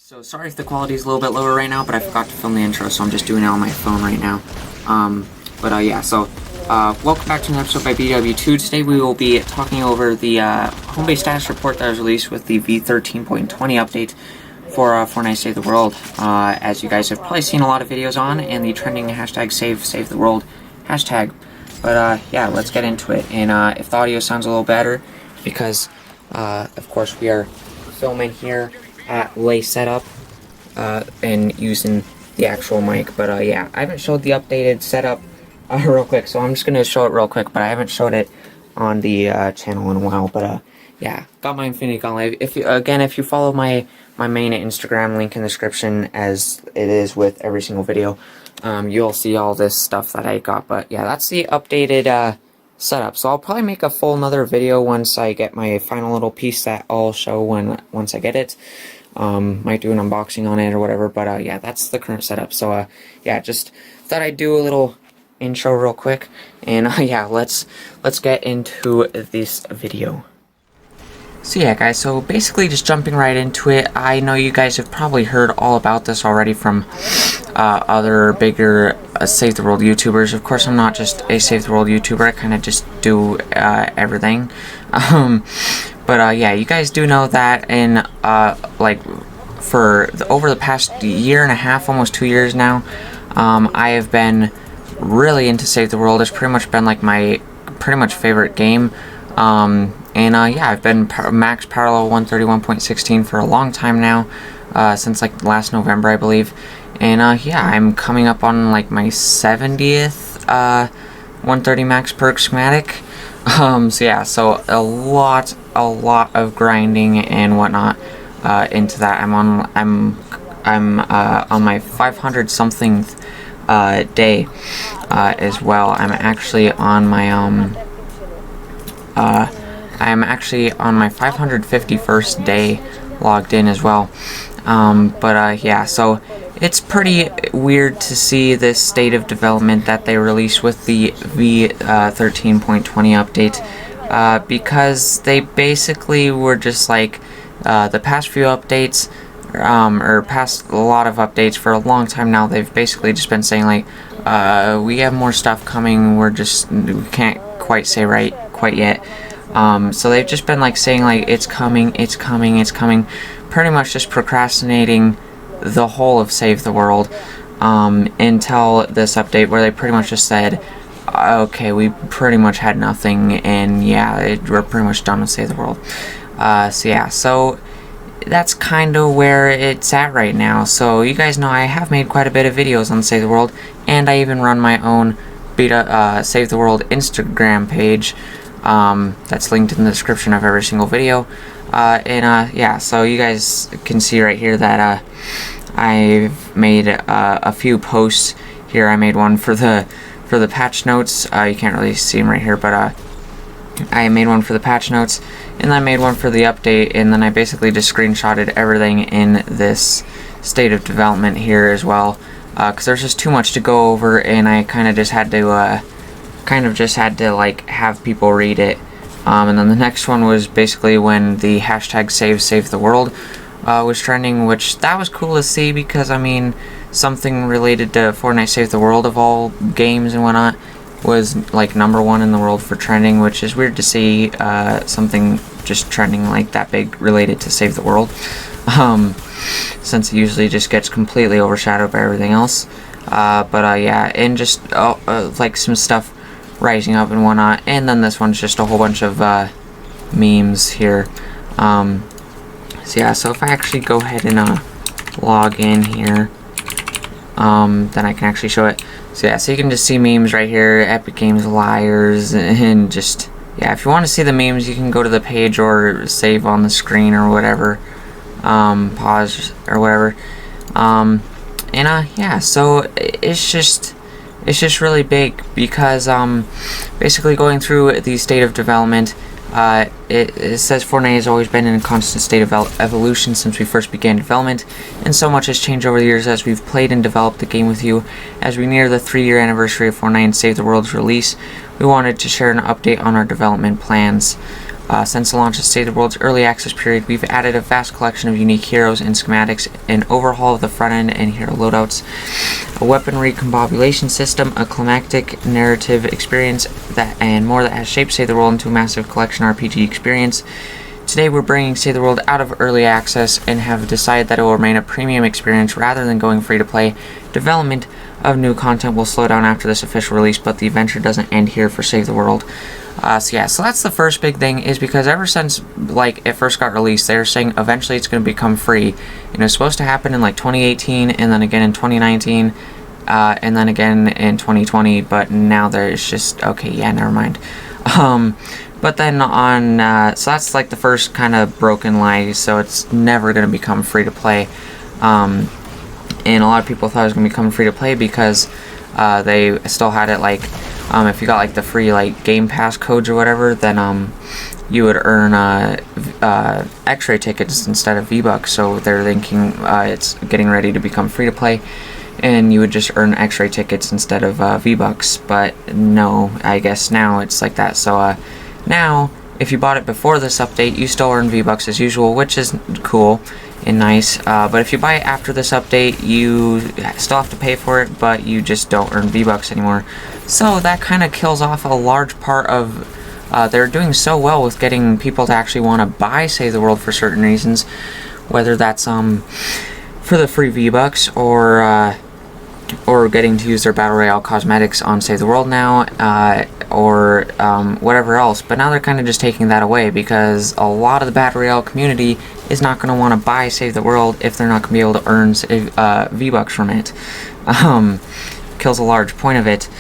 So sorry if the quality is a little bit lower right now, but I forgot to film the intro, so I'm just doing it on my phone right now. Welcome back to an episode by BW2. Today we will be talking over the home base status report that was released with the V13.20 update for Fortnite Save the World. As you guys have probably seen a lot of videos on, and the trending hashtag Save the World hashtag. But yeah, let's get into it. And if the audio sounds a little better, because of course we are filming here at Lay Setup and using the actual mic. But yeah, I haven't showed the updated setup real quick, so I'm just gonna show it real quick, but I haven't showed it on the channel in a while. But yeah, got my Infinity Gauntlet. If you follow my main Instagram, link in the description, as it is with every single video, you'll see all this stuff that I got. But yeah, that's the updated setup. So I'll probably make a full another video once I get my final little piece that I'll show once I get it. Might do an unboxing on it or whatever. But yeah, that's the current setup. So yeah, just thought I'd do a little intro real quick, and yeah, let's get into this video. So yeah, guys, so basically just jumping right into it, I know you guys have probably heard all about this already from other bigger Save the World YouTubers. Of course, I'm not just a Save the World YouTuber, I kind of just do everything. But yeah, you guys do know that in over the past year and a half, almost 2 years now, I have been really into Save the World. It's pretty much been like my favorite game. Yeah, I've been max power level 131.16 for a long time now, since like last November, I believe. And yeah, I'm coming up on like my 70th 130 max perk schematic. So yeah, so a lot of grinding and whatnot into that. I'm on my 500 something day as well. I'm actually on my 551st day logged in as well. Yeah, so it's pretty weird to see this state of development that they released with the V13.20 update, because they basically were just like the past few updates, or past a lot of updates for a long time now. They've basically just been saying like, we have more stuff coming, we can't quite say quite yet. So they've just been like saying like it's coming, pretty much just procrastinating the whole of Save the World until this update, where they pretty much just said, okay, we pretty much had nothing, and yeah, we're pretty much done with Save the World. So yeah, so that's kind of where it's at right now. So you guys know I have made quite a bit of videos on Save the World, and I even run my own Save the World Instagram page. That's linked in the description of every single video. Yeah, so you guys can see right here that I've made a few posts here. I made one for the patch notes. You can't really see them right here, but I made one for the patch notes, and I made one for the update, and then I basically just screenshotted everything in this state of development here as well, because there's just too much to go over, and I kind of just had to like have people read it. And then the next one was basically when the hashtag Save the World was trending, which that was cool to see, because I mean, something related to Fortnite Save the World of all games and whatnot was like #1 in the world for trending, which is weird to see something just trending like that big related to Save the World, since it usually just gets completely overshadowed by everything else. Yeah, and just like some stuff rising up and whatnot. And then this one's just a whole bunch of memes here. So yeah, so if I actually go ahead and log in here, then I can actually show it. So yeah, so you can just see memes right here, Epic Games liars, and just, yeah, if you want to see the memes, you can go to the page or save on the screen or whatever, pause or whatever. Yeah, so it's just really big, because basically going through the state of development, it says Fortnite has always been in a constant state of evolution since we first began development, and so much has changed over the years as we've played and developed the game with you. As we near the 3-year anniversary of Fortnite and Save the World's release, we wanted to share an update on our development plans. Since the launch of Save the World's early access period, we've added a vast collection of unique heroes and schematics, an overhaul of the front end and hero loadouts, a weaponry combobulation system, a climactic narrative experience, and more that has shaped Save the World into a massive collection RPG experience. Today we're bringing Save the World out of early access and have decided that it will remain a premium experience rather than going free to play. Development of new content will slow down after this official release, but the adventure doesn't end here for Save the World. So that's the first big thing, is because ever since it first got released, they were saying eventually it's going to become free, and it's supposed to happen in 2018, and then again in 2019, and then again in 2020. But now there's just never mind. But then so that's the first kind of broken lie. So it's never going to become free to play, and a lot of people thought it was going to become free to play because they still had it if you got the free Game Pass codes or whatever, then you would earn X-ray tickets instead of V-Bucks. So they're thinking it's getting ready to become free to play, and you would just earn X-ray tickets instead of V-Bucks. But no, I guess now it's like that. So now, if you bought it before this update, you still earn V-Bucks as usual, which is cool and nice. But if you buy it after this update, you still have to pay for it, but you just don't earn V-Bucks anymore. So that kind of kills off a large part of... they're doing so well with getting people to actually want to buy Save the World for certain reasons, whether that's for the free V-Bucks or getting to use their Battle Royale cosmetics on Save the World now, or whatever else. But now they're kind of just taking that away, because a lot of the Battle Royale community is not going to want to buy Save the World if they're not going to be able to earn V-Bucks from it. Kills a large point of it.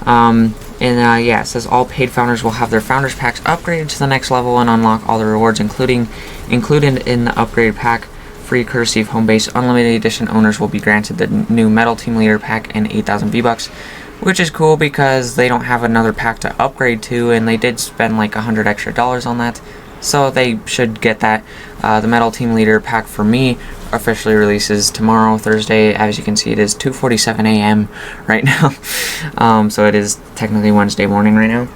It says all paid founders will have their founders packs upgraded to the next level and unlock all the rewards included in the upgraded pack. Free courtesy of home base. Unlimited edition owners will be granted the new Metal Team Leader pack and 8,000 V-Bucks, which is cool because they don't have another pack to upgrade to, and they did spend $100 extra on that, so they should get that. The Metal Team Leader pack for me officially releases tomorrow, Thursday. As you can see, it is 2:47 a.m. right now. So it is technically Wednesday morning right now.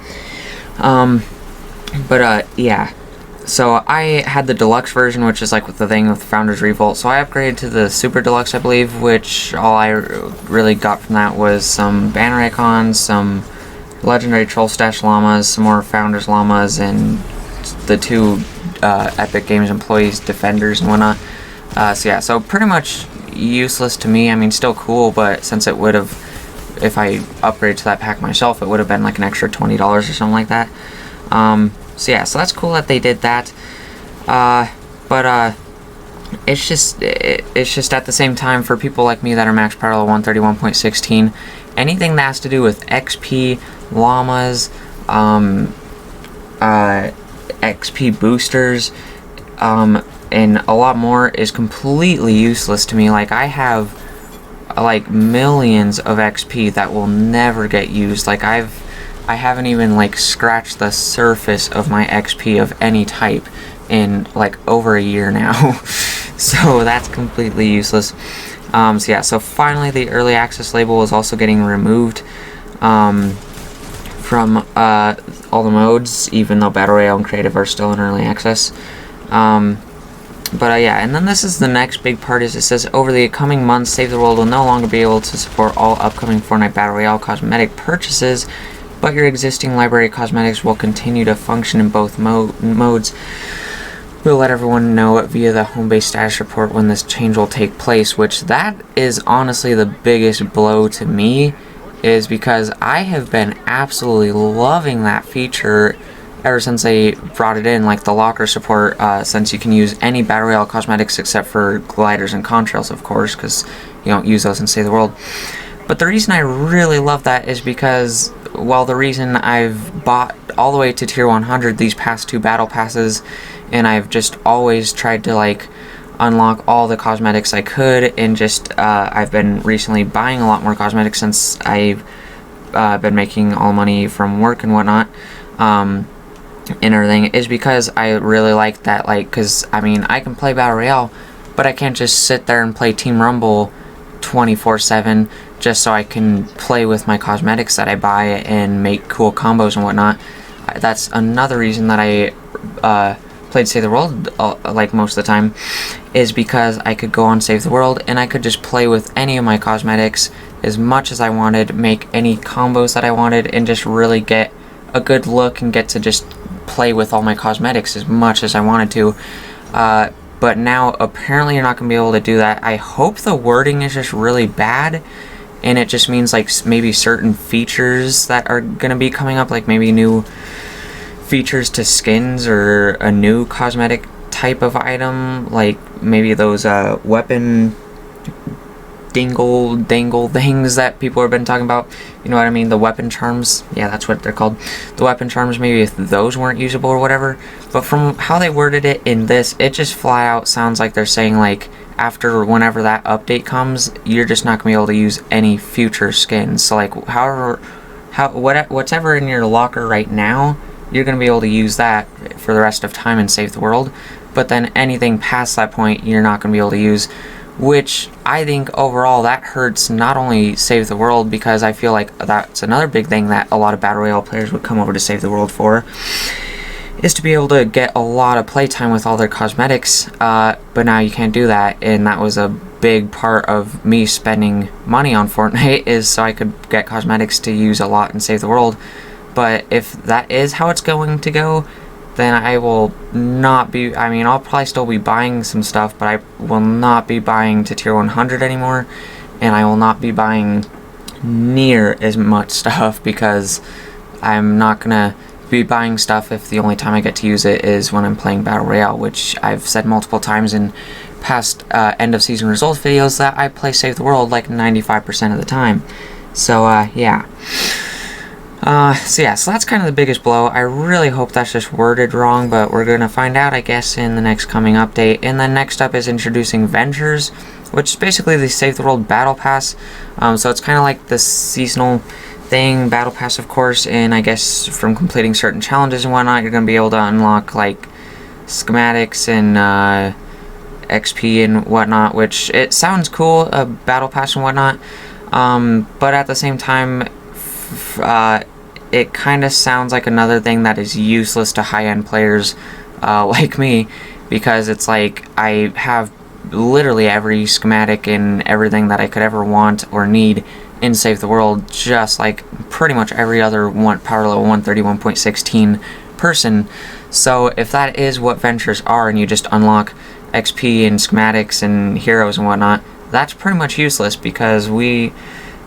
So I had the deluxe version, which is with the thing with Founders Revolt. So I upgraded to the Super Deluxe, I believe, which all I really got from that was some banner icons, some legendary Troll Stash llamas, some more Founders llamas, and the 2 Epic Games employees defenders and whatnot. So pretty much useless to me. I mean, still cool, but since it would have, if I upgraded to that pack myself, it would have been an extra $20 or something like that. So that's cool that they did that. It's just at the same time, for people like me that are max power level 131.16, anything that has to do with XP, llamas, XP boosters, and a lot more is completely useless to me. I have millions of XP that will never get used. I haven't even scratched the surface of my XP of any type in over a year now. So that's completely useless. So finally the early access label is also getting removed from all the modes, even though Battle Royale and Creative are still in early access. And then this is the next big part, is it says, over the coming months, Save the World will no longer be able to support all upcoming Fortnite Battle Royale cosmetic purchases, but your existing library of cosmetics will continue to function in both modes. We'll let everyone know via the home base status report when this change will take place, which that is honestly the biggest blow to me, is because I have been absolutely loving that feature ever since they brought it in, the locker support, since you can use any Battle Royale cosmetics except for gliders and contrails, of course, because you don't use those in Save the World. But the reason I really love that is because, the reason I've bought all the way to tier 100 these past 2 battle passes, and I've just always tried to unlock all the cosmetics I could, and just I've been recently buying a lot more cosmetics since I've been making all money from work and whatnot, and everything, is because I really like that, because I mean, I can play Battle Royale, but I can't just sit there and play Team Rumble 24/7 just so I can play with my cosmetics that I buy and make cool combos and whatnot. That's another reason that I played Save the World like most of the time, is because I could go on Save the World and I could just play with any of my cosmetics as much as I wanted, make any combos that I wanted, and just really get a good look and get to just play with all my cosmetics as much as I wanted to. But now apparently you're not going to be able to do that. I hope the wording is just really bad and it just means like maybe certain features that are going to be coming up, like maybe new features to skins or a new cosmetic type of item, like maybe those weapon dangle things that people have been talking about. You know what I mean? The weapon charms. Yeah, that's what they're called. The weapon charms, maybe if those weren't usable or whatever. But from how they worded it in this, it just flat out sounds like they're saying like after whenever that update comes, you're just not gonna be able to use any future skins. So like whatever in your locker right now, you're gonna be able to use that for the rest of time and Save the World. But then anything past that point, you're not gonna be able to use. Which I think overall that hurts not only Save the World, because I feel like that's another big thing that a lot of Battle Royale players would come over to Save the World for, is to be able to get a lot of playtime with all their cosmetics, but now you can't do that, and that was a big part of me spending money on Fortnite, is so I could get cosmetics to use a lot and Save the World. But if that is how it's going to go, then I will not be, I mean, I'll probably still be buying some stuff, but I will not be buying to tier 100 anymore, and I will not be buying near as much stuff, because I'm not gonna be buying stuff if the only time I get to use it is when I'm playing Battle Royale, which I've said multiple times in past end of season results videos that I play Save the World like 95% of the time. So yeah. So that's kind of the biggest blow. I really hope that's just worded wrong, but we're gonna find out, I guess, in the next coming update. And then next up is introducing Ventures, which is basically the Save the World Battle Pass. So it's kind of like the seasonal thing, Battle Pass, of course, and I guess from completing certain challenges and whatnot, you're gonna be able to unlock like schematics and XP and whatnot, which it sounds cool, a Battle Pass and whatnot, but at the same time, it kind of sounds like another thing that is useless to high-end players like me, because it's like I have literally every schematic and everything that I could ever want or need in Save the World, just like pretty much every other power level 131.16 person. So if that is what Ventures are, and you just unlock XP and schematics and heroes and whatnot, that's pretty much useless, because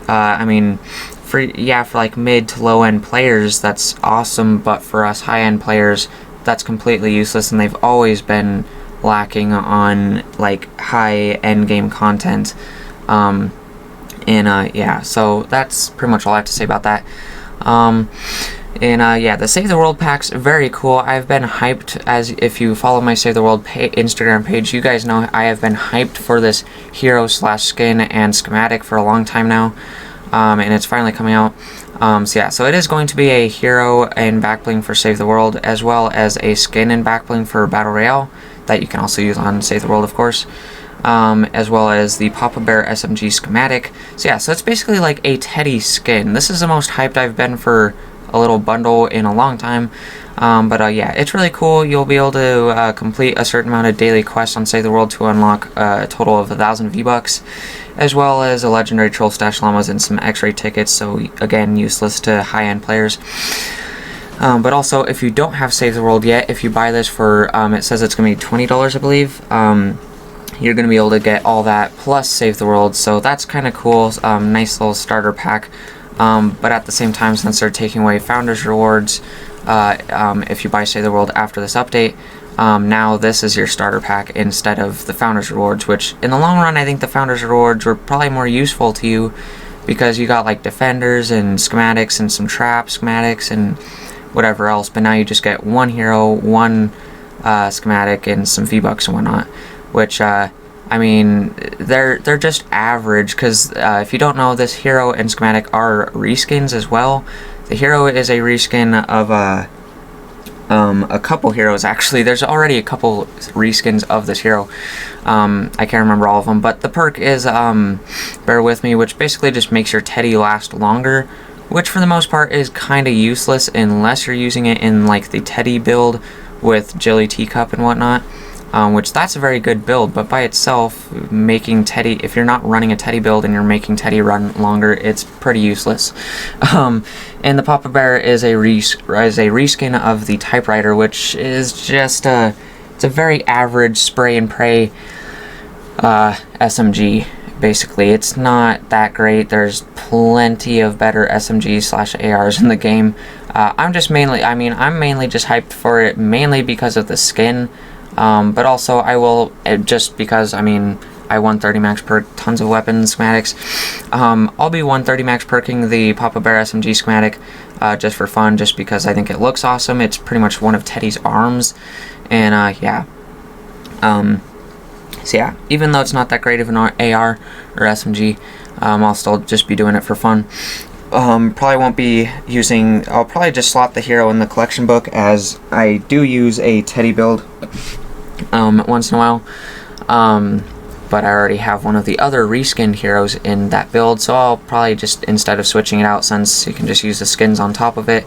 I mean, for like mid to low end players, that's awesome, but for us high end players, that's completely useless, and they've always been lacking on like high end game content. Yeah, so that's pretty much all I have to say about that. Yeah, the Save the World pack's very cool. I've been hyped, as if you follow my Save the World Instagram page, you guys know I have been hyped for this hero / skin and schematic for a long time now. And it's finally coming out. So it is going to be a hero and backbling for Save the World, as well as a skin and backbling for Battle Royale that you can also use on Save the World, of course, as well as the Papa Bear SMG schematic. So it's basically like a Teddy skin. This is the most hyped I've been for a little bundle in a long time. It's really cool. You'll be able to complete a certain amount of daily quests on Save the World to unlock a total of 1,000 V-Bucks, as well as a legendary troll stash llamas and some x-ray tickets, so again, useless to high-end players. But also, if you don't have Save the World yet, if you buy this for, it says it's going to be $20, I believe, you're going to be able to get all that plus Save the World, so that's kind of cool. Nice little starter pack. But at the same time, since they're taking away Founders Rewards, if you buy Save the World after this update, now this is your starter pack instead of the Founders Rewards, which in the long run, I think the Founders Rewards were probably more useful to you, because you got like defenders and schematics and some trap schematics and whatever else, but now you just get one hero, one schematic, and some V-Bucks and whatnot, which I mean, they're just average, because if you don't know, this hero and schematic are reskins as well. The hero is a reskin of a couple heroes, actually. There's already a couple reskins of this hero. I can't remember all of them, but the perk is Bear With Me, which basically just makes your Teddy last longer, which for the most part is kind of useless unless you're using it in like the Teddy build with Jilly Teacup and whatnot. Which that's a very good build, but by itself, making Teddy, if you're not running a Teddy build and you're making Teddy run longer, it's pretty useless. And the Papa Bear is a reskin of the Typewriter, which is just it's a very average spray and pray SMG. Basically, it's not that great. There's plenty of better SMGs/ARs in the game. I'm mainly just hyped for it, mainly because of the skin. But also I will, just because, I 130 max perk tons of weapon schematics. I'll be 130 max perking the Papa Bear SMG schematic, just for fun, just because I think it looks awesome. It's pretty much one of Teddy's arms, and, yeah. So yeah, even though it's not that great of an AR or SMG, I'll still just be doing it for fun. Probably won't be using, I'll probably just slot the hero in the collection book, as I do use a Teddy build once in a while, but I already have one of the other reskinned heroes in that build, so I'll probably just, instead of switching it out, since you can just use the skins on top of it,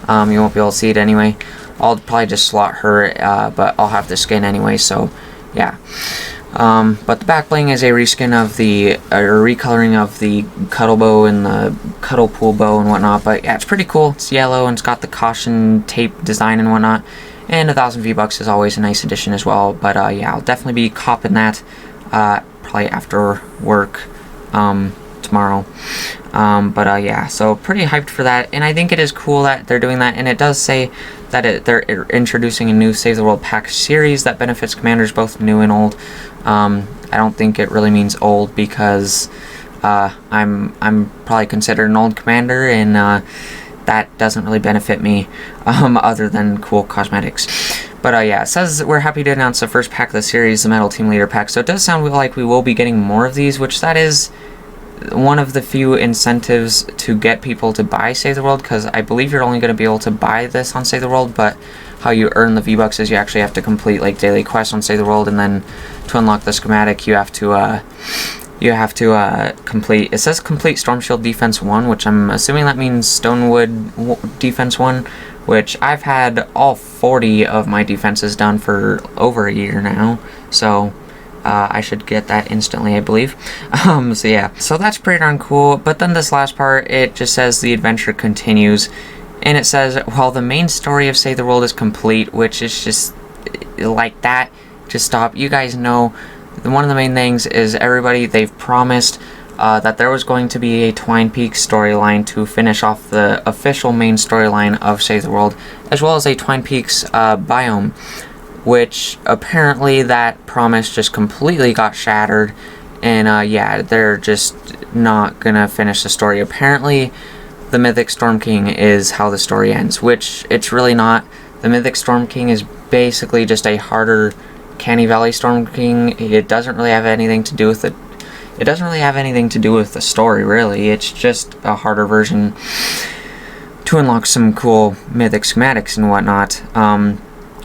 you won't be able to see it anyway, I'll probably just slot her, but I'll have the skin anyway, so yeah. But the back bling is a reskin of the, recoloring of the Cuddle Bow and the Cuddle Pool Bow and whatnot, but yeah, it's pretty cool. It's yellow and it's got the caution tape design and whatnot, and 1,000 V-Bucks is always a nice addition as well, but yeah, I'll definitely be copping that, probably after work, tomorrow. But yeah, so pretty hyped for that, and I think it is cool that they're doing that, and it does say that they're introducing a new Save the World pack series that benefits commanders both new and old. I don't think it really means old, because I'm probably considered an old commander, and that doesn't really benefit me, other than cool cosmetics. But yeah, it says we're happy to announce the first pack of the series, the Metal Team Leader pack. So it does sound like we will be getting more of these, which that is one of the few incentives to get people to buy Save the World, because I believe you're only going to be able to buy this on Save the World, but how you earn the V-Bucks is you actually have to complete like daily quests on Save the World, and then to unlock the schematic you have to complete, it says complete Storm Shield Defense 1, which I'm assuming that means Stonewood Defense 1, which I've had all 40 of my defenses done for over a year now, so I should get that instantly, I believe. So yeah, so that's pretty darn cool. But then this last part, it just says the adventure continues, and it says, well, the main story of Save the World is complete, which is just like that. Just stop. You guys know, one of the main things is they've promised that there was going to be a Twine Peaks storyline to finish off the official main storyline of Save the World, as well as a Twine Peaks biome, which apparently that promise just completely got shattered, and yeah, they're just not gonna finish the story. Apparently the Mythic Storm King is how the story ends, which it's really not. The Mythic Storm King is basically just a harder Canny Valley Storm King. It doesn't really have anything to do with it. It doesn't really have anything to do with the story, really. It's just a harder version to unlock some cool mythic schematics and whatnot.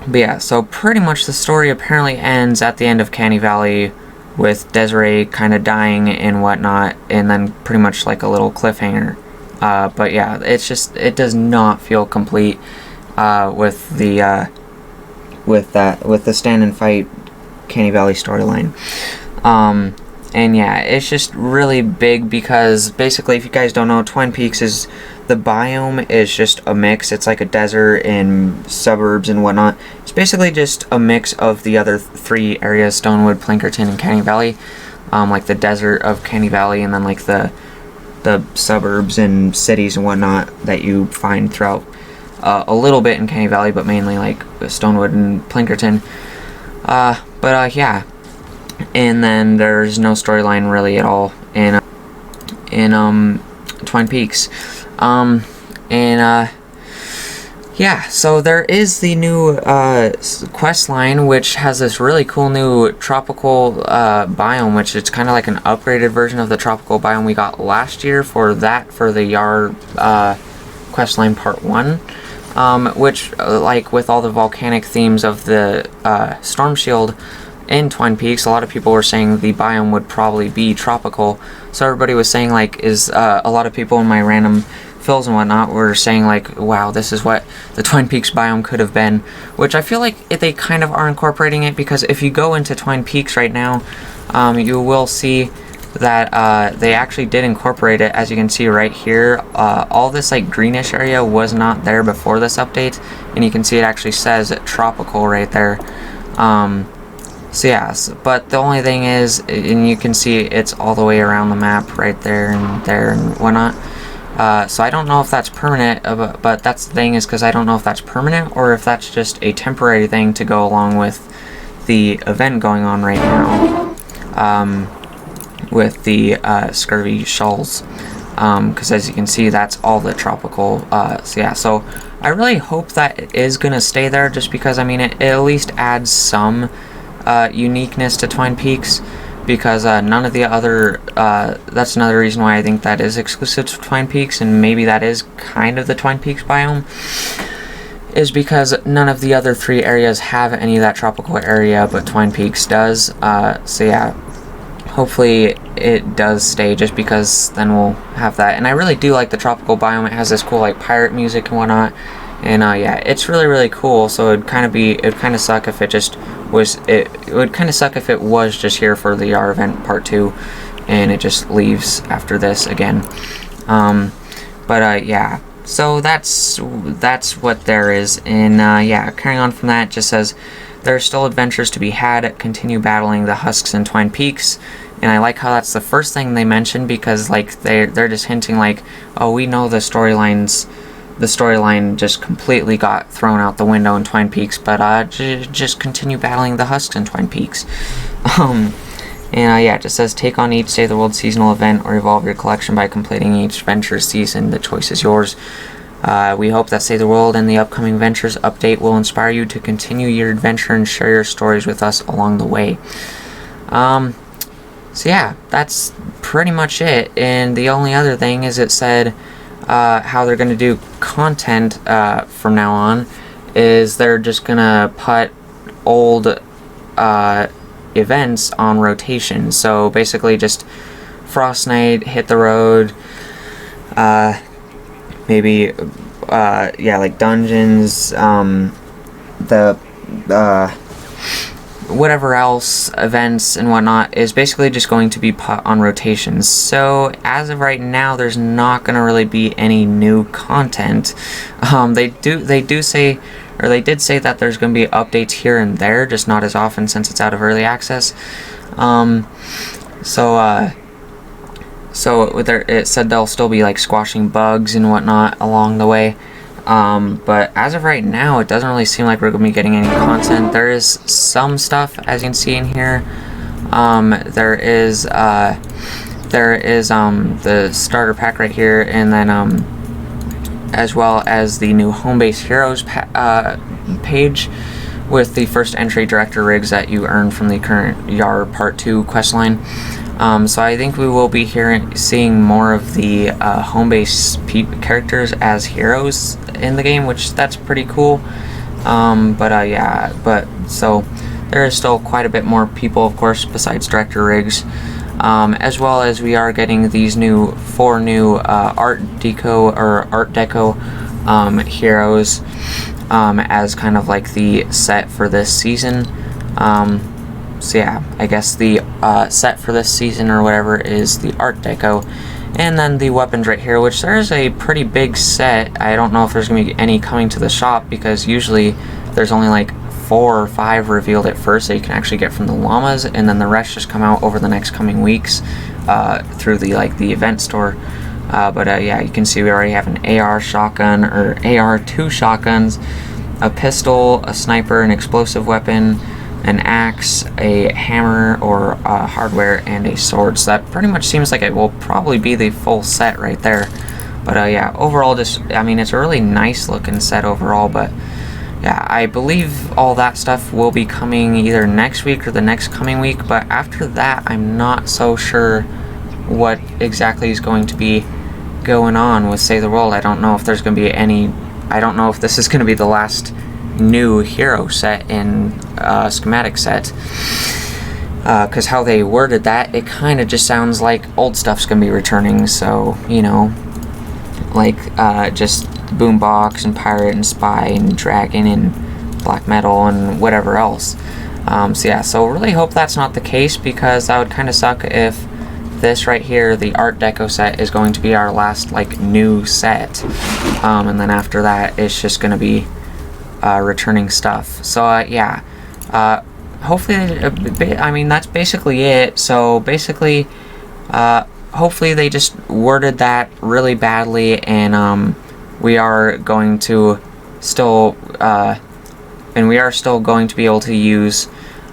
But yeah, so pretty much the story apparently ends at the end of Canny Valley with Desiree kind of dying and whatnot, and then pretty much like a little cliffhanger. But yeah, it does not feel complete with the stand and fight Canny Valley storyline. And yeah, it's just really big, because basically, if you guys don't know, Twine Peaks is, the biome is just a mix. It's like a desert and suburbs and whatnot. It's basically just a mix of the other three areas, Stonewood, Plankerton, and Canny Valley. Like the desert of Canny Valley, and then like the suburbs and cities and whatnot that you find throughout a little bit in Canny Valley, but mainly like Stonewood and Plankerton. But yeah. And then there's no storyline really at all in Twine Peaks. Yeah, so there is the new quest line, which has this really cool new tropical biome, which it's kind of like an upgraded version of the tropical biome we got last year for the Yar quest line part 1, which like with all the volcanic themes of the Storm Shield in Twine Peaks, a lot of people were saying the biome would probably be tropical. So everybody was saying, like, a lot of people in my random fills and whatnot were saying like, wow, this is what the Twin Peaks biome could have been, which I feel like they kind of are incorporating it, because if you go into Twin Peaks right now, you will see that they actually did incorporate it. As you can see right here, all this like greenish area was not there before this update, and you can see it actually says tropical right there. So yeah, but the only thing is, and you can see it's all the way around the map right there and whatnot. So I don't know if that's permanent, but that's the thing, is because I don't know if that's permanent or if that's just a temporary thing to go along with the event going on right now, with the scurvy shawls, because as you can see, that's all the tropical. So yeah, so I really hope that it is going to stay there, just because, I mean, it at least adds some uniqueness to Twin Peaks, because none of the other, that's another reason why I think that is exclusive to Twin Peaks, and maybe that is kind of the Twin Peaks biome, is because none of the other 3 areas have any of that tropical area, but Twin Peaks does. So yeah, hopefully it does stay, just because then we'll have that. And I really do like the tropical biome. It has this cool like pirate music and whatnot, and yeah, it's really cool. So it'd kind of suck if it just was, it would kind of suck if it was just here for the R event part 2 and it just leaves after this again. But yeah, so that's what there is. And yeah, carrying on from that, it just says there are still adventures to be had. Continue battling the husks in Twin Peaks. And I like how that's the first thing they mention, because like they're just hinting like, oh, we know the storyline just completely got thrown out the window in Twin Peaks, but just continue battling the husks in Twin Peaks. And yeah, it just says take on each Save the World seasonal event or evolve your collection by completing each venture season. The choice is yours. We hope that Save the World and the upcoming Ventures update will inspire you to continue your adventure and share your stories with us along the way. So yeah, that's pretty much it. And the only other thing is, it said how they're going to do content from now on is they're just going to put old events on rotation. So basically just Frost Night, Hit the Road, maybe yeah, like Dungeons, the whatever else, events and whatnot, is basically just going to be put on rotations. So as of right now, there's not going to really be any new content. They did say that there's going to be updates here and there, just not as often since it's out of early access. So it said they'll still be like squashing bugs and whatnot along the way. But as of right now, it doesn't really seem like we're going to be getting any content. There is some stuff, as you can see in here. There is the starter pack right here, and then as well as the new Home Base Heroes page with the first entry director rigs that you earn from the current YAR Part 2 questline. So I think we will be seeing more of the home base characters as heroes in the game, which that's pretty cool. Yeah, so there is still quite a bit more people, of course, besides director rigs, as well as we are getting these four new Art Deco heroes as kind of like the set for this season. So yeah, I guess the set for this season or whatever is the Art Deco. And then the weapons right here, which there's a pretty big set. I don't know if there's going to be any coming to the shop, because usually there's only like 4 or 5 revealed at first that you can actually get from the llamas, and then the rest just come out over the next coming weeks through the event store. Yeah, you can see we already have an AR shotgun, or AR2 shotguns, a pistol, a sniper, an explosive weapon, an axe, a hammer or hardware, and a sword. So that pretty much seems like it will probably be the full set right there. But yeah, overall, it's a really nice looking set overall. But yeah, I believe all that stuff will be coming either next week or the next coming week. But after that, I'm not so sure what exactly is going to be going on with Save the World. I don't know if there's going to be I don't know if this is going to be the last new hero set in schematic set, because how they worded that, it kind of just sounds like old stuff's gonna be returning. So, you know, like just Boombox and Pirate and Spy and Dragon and Black Metal and whatever else. So yeah, so really hope that's not the case, because that would kind of suck if this right here, the Art Deco set, is going to be our last like new set, and then after that it's just going to be returning stuff. So yeah, hopefully, I mean, that's basically it. So basically, hopefully they just worded that really badly, and we are going to still going to be able to use.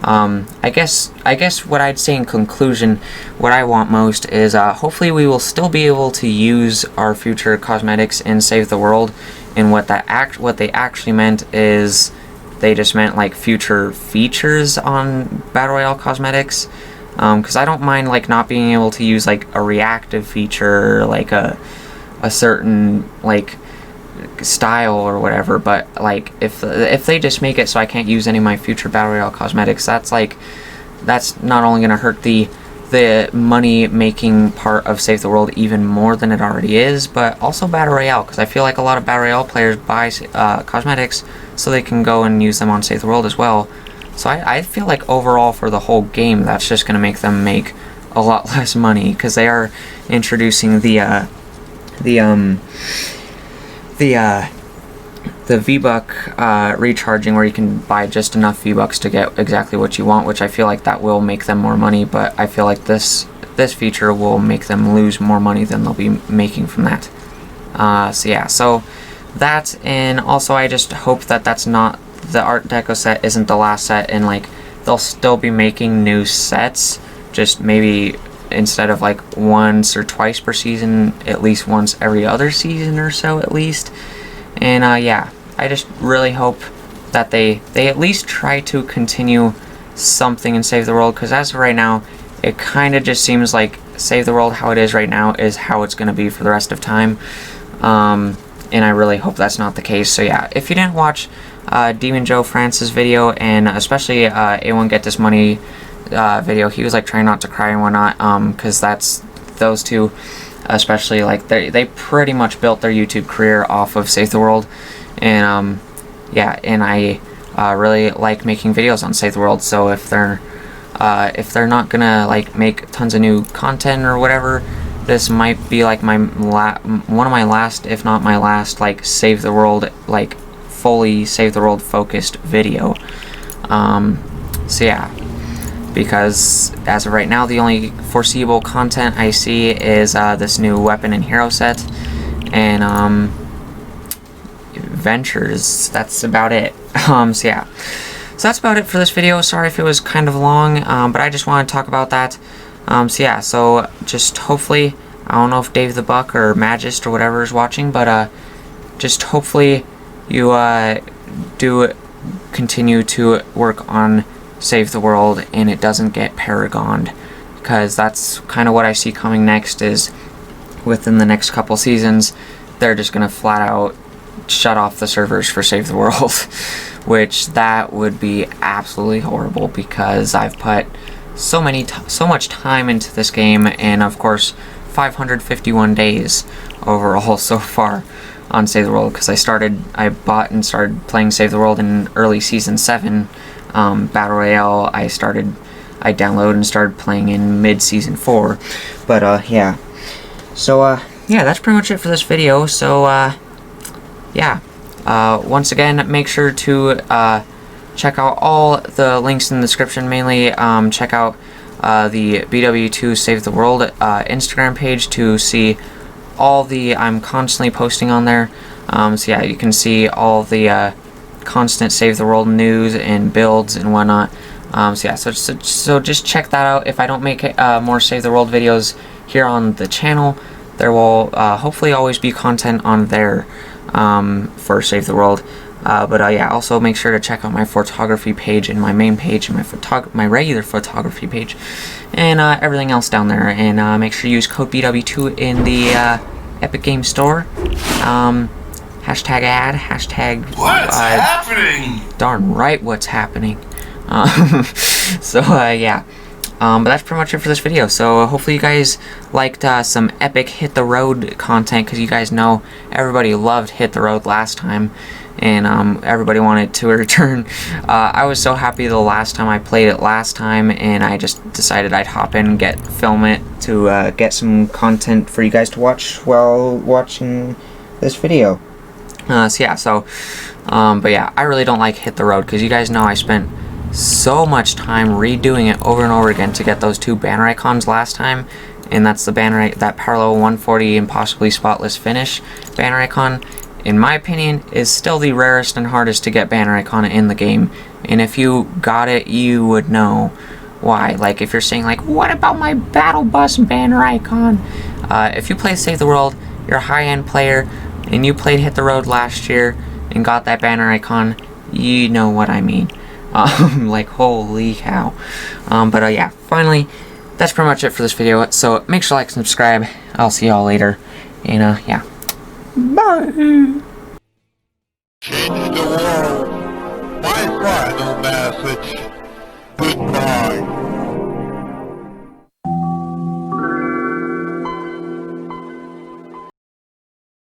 I guess what I'd say in conclusion, what I want most is hopefully we will still be able to use our future cosmetics in Save the World. And what they actually meant is they just meant like future features on Battle Royale cosmetics. Because I don't mind like not being able to use like a reactive feature, like a certain like style or whatever, but like if they just make it so I can't use any of my future Battle Royale cosmetics, that's not only gonna hurt the money making part of Save the World even more than it already is, but also Battle Royale, because I feel like a lot of Battle Royale players buy cosmetics so they can go and use them on Save the World as well. So I feel like overall for the whole game, that's just gonna make them make a lot less money, because they are introducing the V-Buck recharging, where you can buy just enough V-Bucks to get exactly what you want, which I feel like that will make them more money, but I feel like this feature will make them lose more money than they'll be making from that. So yeah, so that, and also I just hope that that's not, the Art Deco set isn't the last set, and like they'll still be making new sets, just maybe instead of like once or twice per season, at least once every other season or so at least. And yeah, I just really hope that they at least try to continue something in Save the World, because as of right now, it kind of just seems like Save the World how it is right now is how it's going to be for the rest of time. And I really hope that's not the case. So yeah, if you didn't watch Demon Joe France's video, and especially A1 Get This Money video, he was like trying not to cry and whatnot, because that's those two especially, like they pretty much built their YouTube career off of Save the World. And yeah, and I really like making videos on Save the World, so if they're not gonna like make tons of new content or whatever, this might be like my one of my last, if not my last, like Save the World, like fully Save the World focused video. So yeah, because as of right now, the only foreseeable content I see is this new weapon and hero set, and ventures. That's about it. So yeah, so that's about it for this video. Sorry if it was kind of long, but I just want to talk about that. So yeah, so just hopefully, I don't know if Dave the Buck or Magist or whatever is watching, but just hopefully you do continue to work on Save the World and it doesn't get paragoned, because that's kind of what I see coming next. Is within the next couple seasons, they're just gonna flat out shut off the servers for Save the World, which that would be absolutely horrible, because I've put so much time into this game, and of course 551 days overall so far on Save the World, because I bought and started playing Save the World in early season 7. Battle Royale I downloaded and started playing in mid season 4. But yeah, so yeah, that's pretty much it for this video. So yeah, once again, make sure to check out all the links in the description. Mainly check out the BW2 Save the World Instagram page to see all the, I'm constantly posting on there. So yeah, you can see all the constant Save the World news and builds and whatnot. So yeah, so just check that out. If I don't make more Save the World videos here on the channel, there will hopefully always be content on there for Save the World. But yeah, also make sure to check out my photography page and my main page and my regular photography page, and everything else down there. And make sure you use code BW2 in the Epic Games Store. Hashtag ad, hashtag what's happening? Darn right, what's happening. So yeah, But that's pretty much it for this video. So hopefully you guys liked some epic Hit the Road content, because you guys know everybody loved Hit the Road last time, and everybody wanted to return. I was so happy the last time I played it last time, and I just decided I'd hop in and film it to get some content for you guys to watch while watching this video. But yeah, I really don't like Hit the Road, because you guys know I spent so much time redoing it over and over again to get those 2 banner icons last time, and that's the banner, that parallel 140 impossibly spotless finish banner icon. In my opinion, is still the rarest and hardest to get banner icon in the game, and if you got it, you would know why. Like, if you're saying like, what about my battle bus banner icon? If you play Save the World, you're a high-end player, and you played Hit the Road last year and got that banner icon, you know what I mean. Like, holy cow. Yeah, finally, that's pretty much it for this video. So make sure to like and subscribe. I'll see y'all later. And yeah, bye. Change the world. My final message. Goodbye.